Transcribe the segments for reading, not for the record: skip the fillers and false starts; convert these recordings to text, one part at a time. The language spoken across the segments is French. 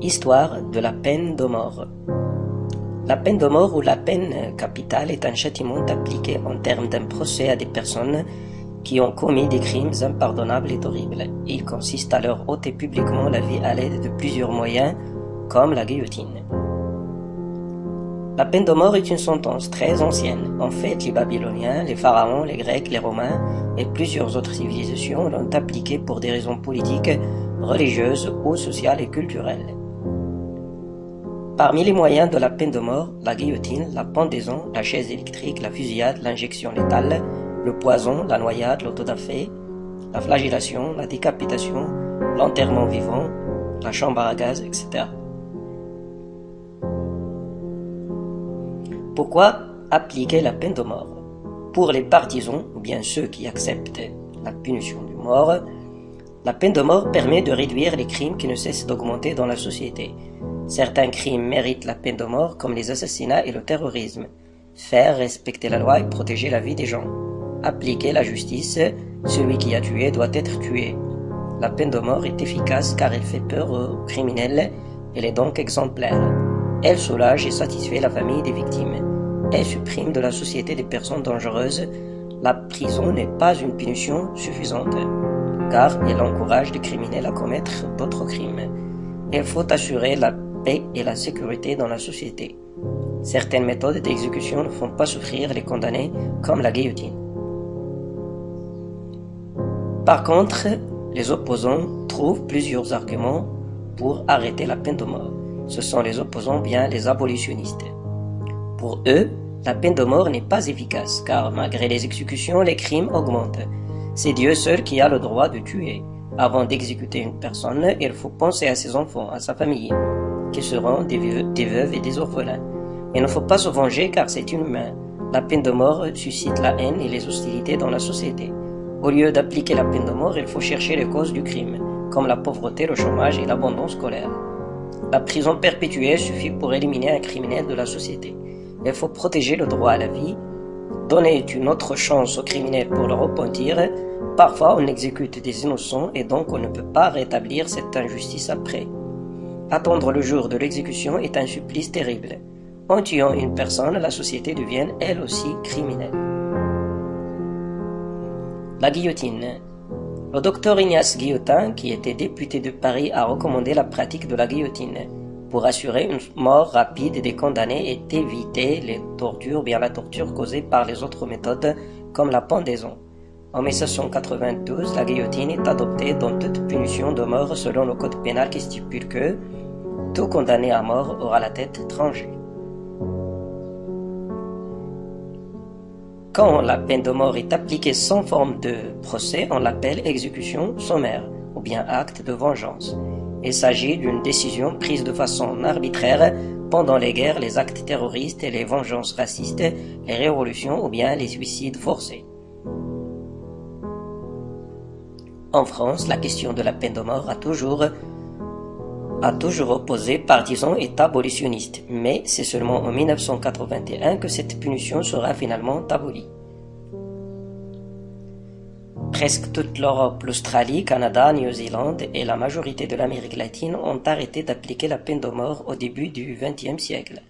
Histoire de la peine de mort. La peine de mort ou la peine capitale est un châtiment appliqué en termes d'un procès à des personnes qui ont commis des crimes impardonnables et horribles. Il consiste à leur ôter publiquement la vie à l'aide de plusieurs moyens, comme la guillotine. La peine de mort est une sentence très ancienne. En fait, les Babyloniens, les Pharaons, les Grecs, les Romains et plusieurs autres civilisations l'ont appliquée pour des raisons politiques, religieuses ou sociales et culturelles. Parmi les moyens de la peine de mort, la guillotine, la pendaison, la chaise électrique, la fusillade, l'injection létale, le poison, la noyade, l'autodafé, la flagellation, la décapitation, l'enterrement vivant, la chambre à gaz, etc. Pourquoi appliquer la peine de mort? Pour les partisans, ou bien ceux qui acceptent la punition de mort, la peine de mort permet de réduire les crimes qui ne cessent d'augmenter dans la société. Certains crimes méritent la peine de mort, comme les assassinats et le terrorisme. Faire respecter la loi et protéger la vie des gens. Appliquer la justice, celui qui a tué doit être tué. La peine de mort est efficace car elle fait peur aux criminels, elle est donc exemplaire. Elle soulage et satisfait la famille des victimes. Elle supprime de la société des personnes dangereuses. La prison n'est pas une punition suffisante, car elle encourage les criminels à commettre d'autres crimes. Il faut assurer la paix et la sécurité dans la société. Certaines méthodes d'exécution ne font pas souffrir les condamnés, comme la guillotine. Par contre, les opposants trouvent plusieurs arguments pour arrêter la peine de mort. Ce sont les opposants bien les abolitionnistes. Pour eux, la peine de mort n'est pas efficace, car malgré les exécutions, les crimes augmentent. C'est Dieu seul qui a le droit de tuer. Avant d'exécuter une personne, il faut penser à ses enfants, à sa famille, qui seront des veuves et des orphelins. Il ne faut pas se venger car c'est inhumain. La peine de mort suscite la haine et les hostilités dans la société. Au lieu d'appliquer la peine de mort, il faut chercher les causes du crime, comme la pauvreté, le chômage et l'abandon scolaire. La prison perpétuée suffit pour éliminer un criminel de la société. Il faut protéger le droit à la vie, donner une autre chance aux criminels pour le repentir. Parfois, on exécute des innocents et donc on ne peut pas rétablir cette injustice après. Attendre le jour de l'exécution est un supplice terrible. En tuant une personne, la société devient elle aussi criminelle. La guillotine. Le docteur Ignace Guillotin, qui était député de Paris, a recommandé la pratique de la guillotine pour assurer une mort rapide des condamnés et éviter les tortures, bien la torture causée par les autres méthodes comme la pendaison. En 1792, la guillotine est adoptée dans toute punition de mort selon le code pénal qui stipule que tout condamné à mort aura la tête tranchée. Quand la peine de mort est appliquée sans forme de procès, on l'appelle exécution sommaire ou bien acte de vengeance. Il s'agit d'une décision prise de façon arbitraire pendant les guerres, les actes terroristes et les vengeances racistes, les révolutions ou bien les suicides forcés. En France, la question de la peine de mort a toujours opposé partisans et abolitionnistes, mais c'est seulement en 1981 que cette punition sera finalement abolie. Presque toute l'Europe, l'Australie, Canada, Nouvelle-Zélande et la majorité de l'Amérique latine ont arrêté d'appliquer la peine de mort au début du XXe siècle,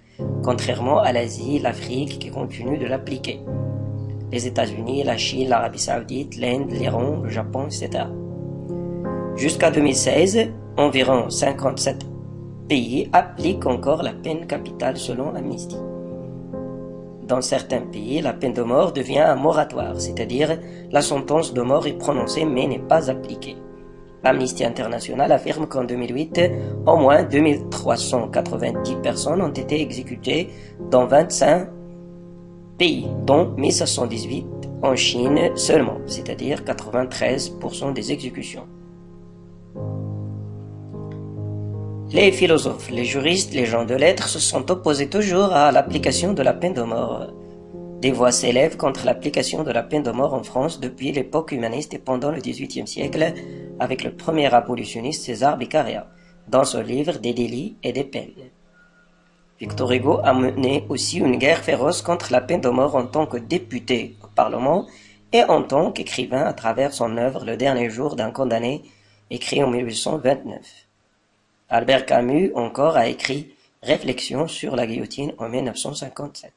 contrairement à l'Asie et l'Afrique qui continuent de l'appliquer. Les États-Unis, la Chine, l'Arabie Saoudite, l'Inde, l'Iran, le Japon, etc. Jusqu'à 2016, environ 57 pays appliquent encore la peine capitale selon Amnesty. Dans certains pays, la peine de mort devient un moratoire, c'est-à-dire la sentence de mort est prononcée mais n'est pas appliquée. Amnesty International affirme qu'en 2008, au moins 2390 personnes ont été exécutées dans 25 pays, dont 1718 en Chine seulement, c'est-à-dire 93% des exécutions. Les philosophes, les juristes, les gens de lettres se sont opposés toujours à l'application de la peine de mort. Des voix s'élèvent contre l'application de la peine de mort en France depuis l'époque humaniste et pendant le XVIIIe siècle, avec le premier abolitionniste César Beccaria, dans son livre Des délits et des peines. Victor Hugo a mené aussi une guerre féroce contre la peine de mort en tant que député au Parlement et en tant qu'écrivain à travers son œuvre Le dernier jour d'un condamné, écrit en 1829. Albert Camus encore a écrit Réflexions sur la guillotine en 1957.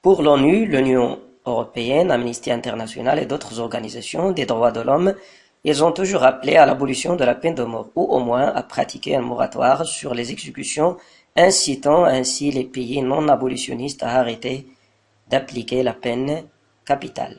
Pour l'ONU, l'Union européenne, Amnesty International et d'autres organisations des droits de l'homme, ils ont toujours appelé à l'abolition de la peine de mort, ou au moins à pratiquer un moratoire sur les exécutions, incitant ainsi les pays non abolitionnistes à arrêter d'appliquer la peine capitale.